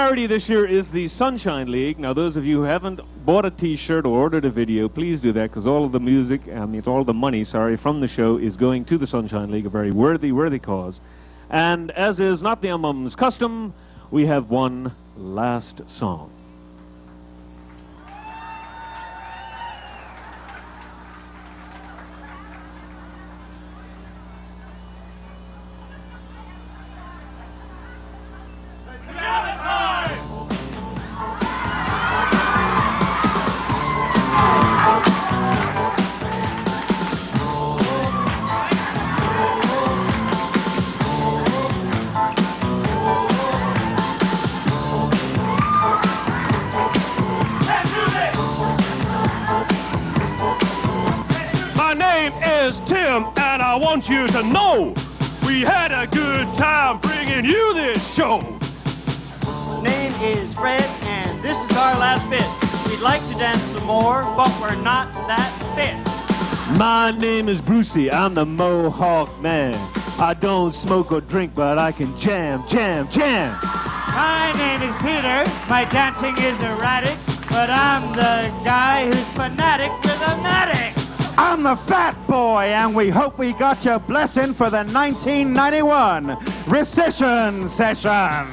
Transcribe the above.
Charity this year is the Sunshine League. Now, those of you who haven't bought a T-shirt or ordered a video, please do that, because all of the all the money, from the show is going to the Sunshine League, a very worthy cause. And as is not the ummum's custom, we have one last song. Tim, and I want you to know we had a good time bringing you this show. Name is Fred, and this is our last bit. We'd like to dance some more, but we're not that fit. My name is Brucey, I'm the Mohawk Man. I don't smoke or drink, but I can jam. My name is Peter, my dancing is erratic, but I'm the guy who's fanatic with a matic. I'm the Fat Boy, and we hope we got your blessing for the 1991 Recession session.